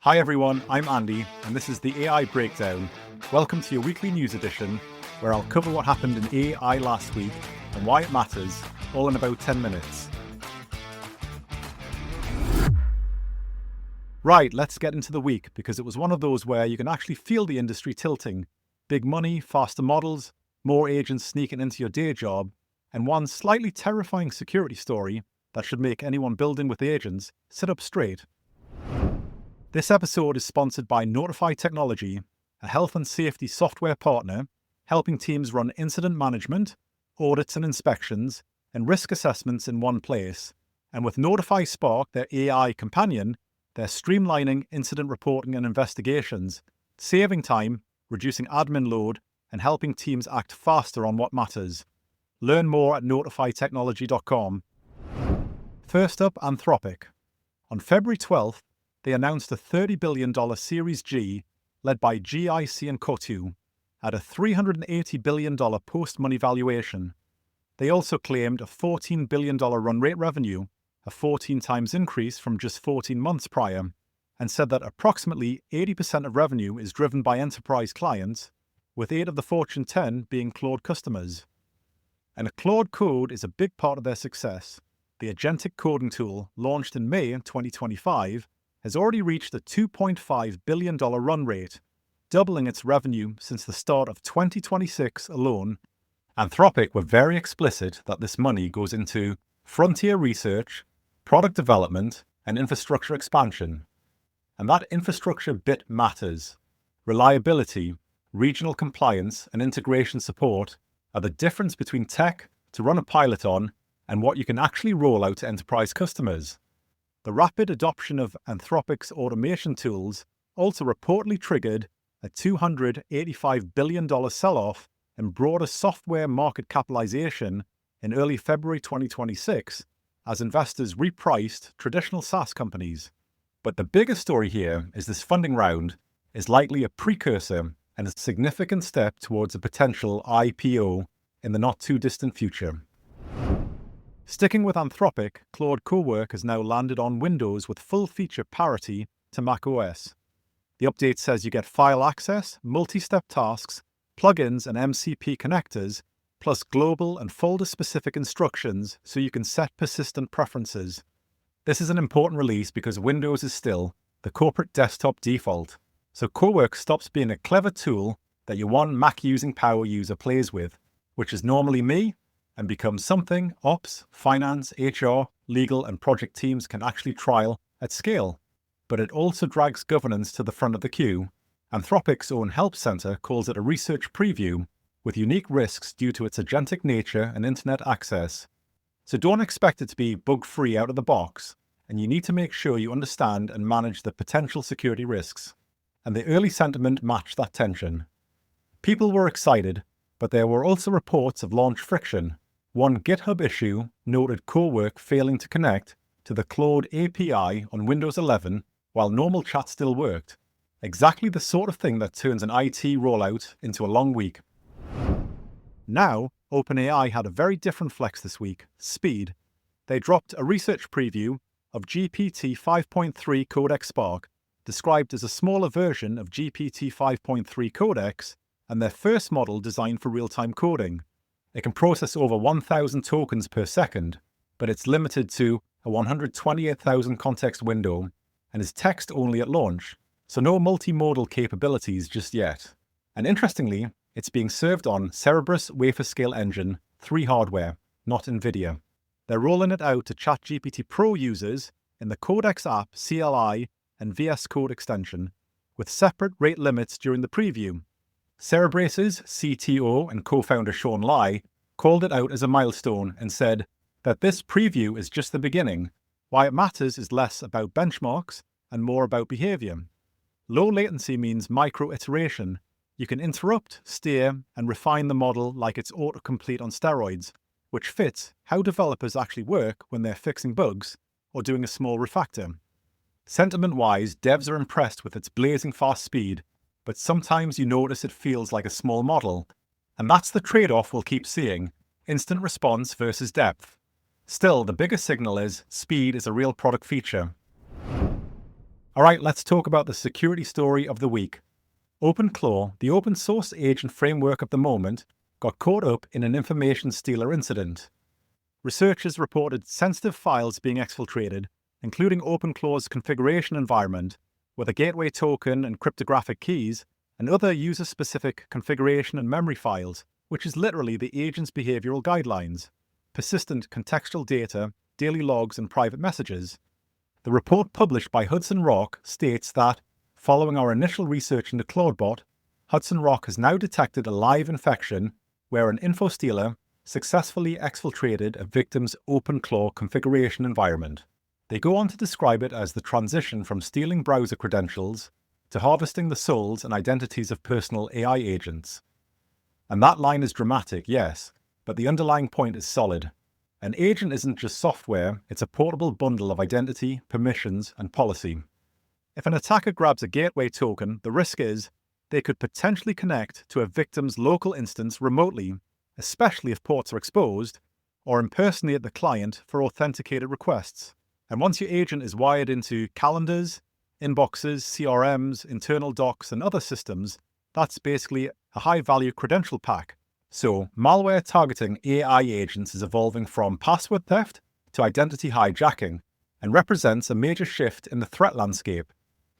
Hi everyone, I'm Andy, and this is the AI Breakdown. Welcome to your weekly news edition, where I'll cover what happened in AI last week and why it matters, all in about 10 minutes. Right, let's get into the week, because it was one of those where you can actually feel the industry tilting. Big money, faster models, more agents sneaking into your day job, and one slightly terrifying security story that should make anyone building with agents sit up straight. This episode is sponsored by Notify Technology, a health and safety software partner, helping teams run incident management, audits and inspections, and risk assessments in one place. And with Notify Spark, their AI companion, they're streamlining incident reporting and investigations, saving time, reducing admin load, and helping teams act faster on what matters. Learn more at notifytechnology.com. First up, Anthropic. On February 12th, they announced a $30 billion Series G, led by GIC and Cotu, at a $380 billion post-money valuation. They also claimed a $14 billion run rate revenue, a 14 times increase from just 14 months prior, and said that approximately 80% of revenue is driven by enterprise clients, with 8 of the Fortune 10 being Claude customers. And Claude Code is a big part of their success. The agentic coding tool, launched in May 2025, has already reached a $2.5 billion run rate, doubling its revenue since the start of 2026 alone. Anthropic were very explicit that this money goes into frontier research, product development, and infrastructure expansion. And that infrastructure bit matters. Reliability, regional compliance, and integration support are the difference between tech to run a pilot on and what you can actually roll out to enterprise customers. The rapid adoption of Anthropic's automation tools also reportedly triggered a $285 billion sell-off in broader software market capitalization in early February 2026 as investors repriced traditional SaaS companies. But the bigger story here is this funding round is likely a precursor and a significant step towards a potential IPO in the not-too-distant future. Sticking with Anthropic, Claude Cowork has now landed on Windows with full feature parity to macOS. The update says you get file access, multi-step tasks, plugins and MCP connectors, plus global and folder-specific instructions so you can set persistent preferences. This is an important release because Windows is still the corporate desktop default, so Cowork stops being a clever tool that your one Mac-using power user plays with, which is normally me, and becomes something ops, finance, HR, legal, and project teams can actually trial at scale. But it also drags governance to the front of the queue. Anthropic's own Help Center calls it a research preview with unique risks due to its agentic nature and internet access. So don't expect it to be bug-free out of the box, and you need to make sure you understand and manage the potential security risks. And the early sentiment matched that tension. People were excited, but there were also reports of launch friction. One GitHub issue noted Cowork failing to connect to the Claude API on Windows 11 while normal chat still worked. Exactly the sort of thing that turns an IT rollout into a long week. Now, OpenAI had a very different flex this week: speed. They dropped a research preview of GPT 5.3 Codex Spark, described as a smaller version of GPT 5.3 Codex and their first model designed for real-time coding. It can process over 1,000 tokens per second, but it's limited to a 128,000 context window and is text only at launch, so no multimodal capabilities just yet. And interestingly, it's being served on Cerebras wafer scale engine 3 hardware, not NVIDIA. They're rolling it out to ChatGPT Pro users in the Codex app CLI and VS Code extension, with separate rate limits during the preview. Cerebras' CTO and co-founder Sean Lai called it out as a milestone and said that this preview is just the beginning. Why it matters is less about benchmarks and more about behavior. Low latency means micro-iteration. You can interrupt, steer, and refine the model like it's autocomplete on steroids, which fits how developers actually work when they're fixing bugs or doing a small refactor. Sentiment-wise, devs are impressed with its blazing fast speed, but sometimes you notice it feels like a small model. And that's the trade-off we'll keep seeing: instant response versus depth. Still, the biggest signal is speed is a real product feature. Alright, let's talk about the security story of the week. OpenClaw, the open source agent framework of the moment, got caught up in an information stealer incident. Researchers reported sensitive files being exfiltrated, including OpenClaw's configuration environment, with a gateway token and cryptographic keys, and other user-specific configuration and memory files, which is literally the agent's behavioural guidelines, persistent contextual data, daily logs, and private messages. The report published by Hudson Rock states that, following our initial research into ClaudeBot, Hudson Rock has now detected a live infection where an infostealer successfully exfiltrated a victim's OpenClaw configuration environment. They go on to describe it as the transition from stealing browser credentials to harvesting the souls and identities of personal AI agents. And that line is dramatic, yes, but the underlying point is solid. An agent isn't just software, it's a portable bundle of identity, permissions, and policy. If an attacker grabs a gateway token, the risk is they could potentially connect to a victim's local instance remotely, especially if ports are exposed, or impersonate the client for authenticated requests. And once your agent is wired into calendars, inboxes, CRMs, internal docs, and other systems, that's basically a high-value credential pack. So, malware targeting AI agents is evolving from password theft to identity hijacking and represents a major shift in the threat landscape.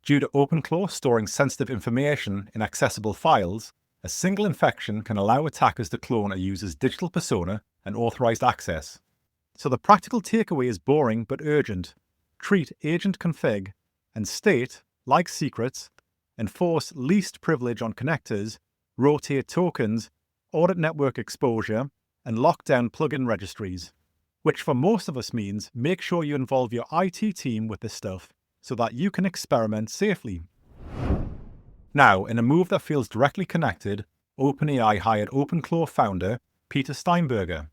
Due to OpenClaw storing sensitive information in accessible files, a single infection can allow attackers to clone a user's digital persona and authorized access. So the practical takeaway is boring but urgent. Treat agent config and state, like secrets, enforce least privilege on connectors, rotate tokens, audit network exposure, and lock down plugin registries. Which for most of us means make sure you involve your IT team with this stuff so that you can experiment safely. Now, in a move that feels directly connected, OpenAI hired OpenClaw founder Peter Steinberger.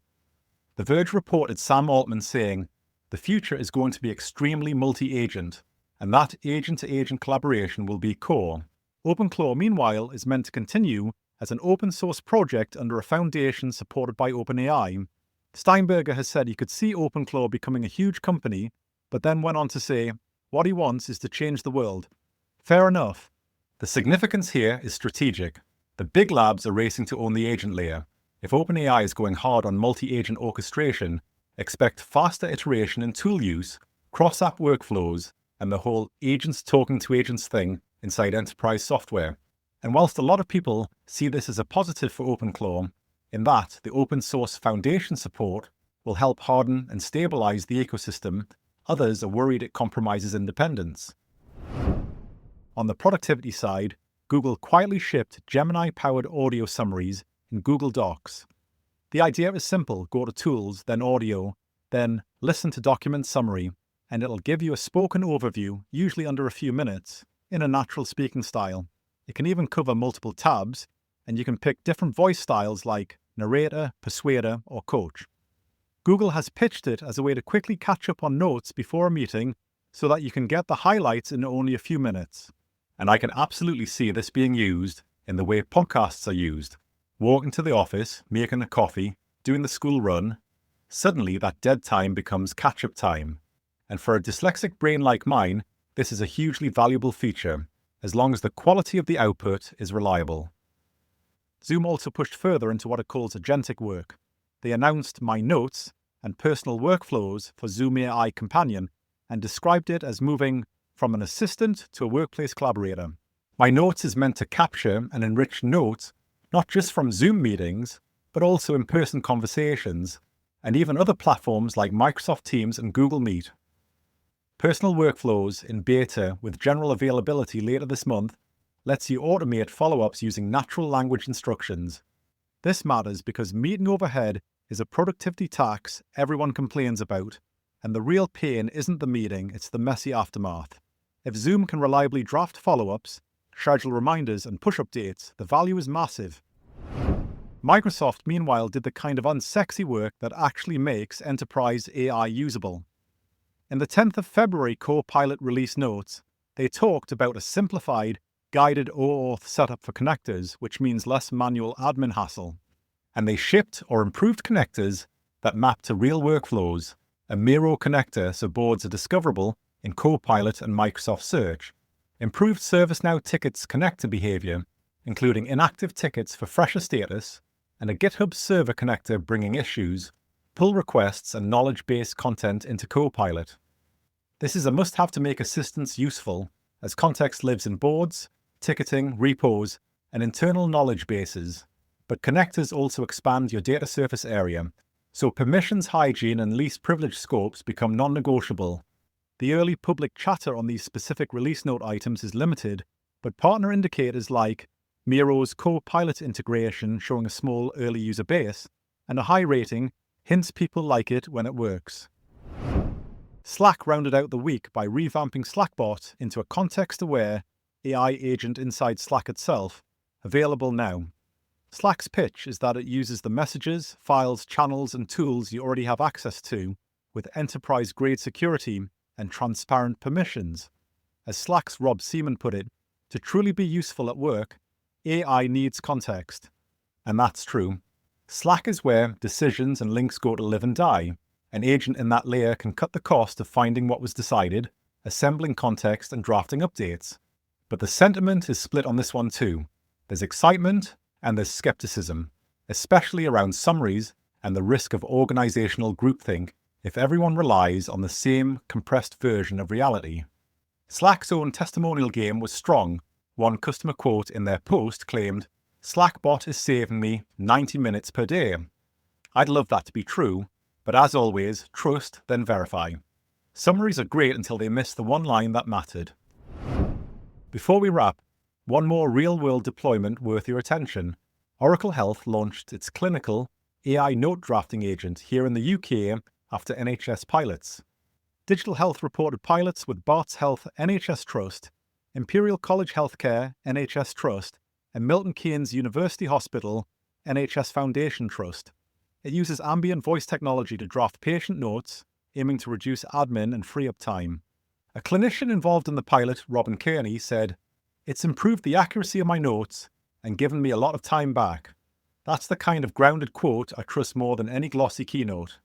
The Verge reported Sam Altman saying, "The future is going to be extremely multi-agent, and that agent-to-agent collaboration will be core." OpenClaw, meanwhile, is meant to continue as an open-source project under a foundation supported by OpenAI. Steinberger has said he could see OpenClaw becoming a huge company, but then went on to say, what he wants is to change the world. Fair enough. The significance here is strategic. The big labs are racing to own the agent layer. If OpenAI is going hard on multi-agent orchestration, expect faster iteration in tool use, cross-app workflows, and the whole agents talking to agents thing inside enterprise software. And whilst a lot of people see this as a positive for OpenClaw, in that the open source foundation support will help harden and stabilize the ecosystem, others are worried it compromises independence. On the productivity side, Google quietly shipped Gemini-powered audio summaries in Google Docs. The idea is simple: go to Tools, then Audio, then Listen to Document Summary, and it'll give you a spoken overview, usually under a few minutes, in a natural speaking style. It can even cover multiple tabs, and you can pick different voice styles like narrator, persuader, or coach. Google has pitched it as a way to quickly catch up on notes before a meeting so that you can get the highlights in only a few minutes. And I can absolutely see this being used in the way podcasts are used. Walking to the office, making a coffee, doing the school run, suddenly that dead time becomes catch-up time. And for a dyslexic brain like mine, this is a hugely valuable feature, as long as the quality of the output is reliable. Zoom also pushed further into what it calls agentic work. They announced My Notes and personal workflows for Zoom AI Companion and described it as moving from an assistant to a workplace collaborator. My Notes is meant to capture and enrich notes, not just from Zoom meetings, but also in-person conversations, and even other platforms like Microsoft Teams and Google Meet. Personal Workflows in beta with general availability later this month lets you automate follow-ups using natural language instructions. This matters because meeting overhead is a productivity tax everyone complains about, and the real pain isn't the meeting, it's the messy aftermath. If Zoom can reliably draft follow-ups, schedule reminders, and push updates, the value is massive. Microsoft, meanwhile, did the kind of unsexy work that actually makes enterprise AI usable. In the 10th of February Copilot release notes, they talked about a simplified, guided OAuth setup for connectors, which means less manual admin hassle. And they shipped or improved connectors that map to real workflows, a Miro connector so boards are discoverable, in Copilot and Microsoft Search. Improved ServiceNow tickets connector behavior, including inactive tickets for fresher status, and a GitHub server connector bringing issues, pull requests, and knowledge-based content into Copilot. This is a must-have to make assistance useful, as context lives in boards, ticketing, repos, and internal knowledge bases. But connectors also expand your data surface area, so permissions hygiene and least privilege scopes become non-negotiable. The early public chatter on these specific release note items is limited, but partner indicators like Miro's Copilot integration showing a small early user base, and a high rating hints people like it when it works. Slack rounded out the week by revamping Slackbot into a context-aware AI agent inside Slack itself, available now. Slack's pitch is that it uses the messages, files, channels, and tools you already have access to, with enterprise-grade security and transparent permissions. As Slack's Rob Seaman put it, to truly be useful at work, AI needs context. And that's true. Slack is where decisions and links go to live and die. An agent in that layer can cut the cost of finding what was decided, assembling context, and drafting updates. But the sentiment is split on this one too. There's excitement and there's skepticism, especially around summaries and the risk of organizational groupthink if everyone relies on the same compressed version of reality. Slack's own testimonial game was strong. One customer quote in their post claimed, "Slackbot is saving me 90 minutes per day." I'd love that to be true, but as always, trust, then verify. Summaries are great until they miss the one line that mattered. Before we wrap, one more real-world deployment worth your attention. Oracle Health launched its clinical AI note drafting agent here in the UK after NHS pilots. Digital Health reported pilots with Barts Health NHS Trust, Imperial College Healthcare NHS Trust, and Milton Keynes University Hospital NHS Foundation Trust. It uses ambient voice technology to draft patient notes, aiming to reduce admin and free up time. A clinician involved in the pilot, Robin Kearney, said, "It's improved the accuracy of my notes and given me a lot of time back." That's the kind of grounded quote I trust more than any glossy keynote.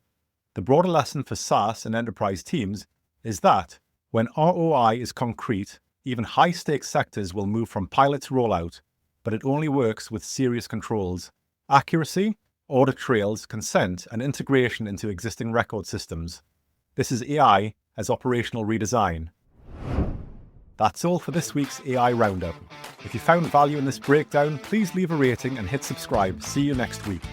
The broader lesson for SaaS and enterprise teams is that when ROI is concrete, even high-stakes sectors will move from pilot to rollout, but it only works with serious controls: accuracy, audit trails, consent, and integration into existing record systems. This is AI as operational redesign. That's all for this week's AI Roundup. If you found value in this breakdown, please leave a rating and hit subscribe. See you next week.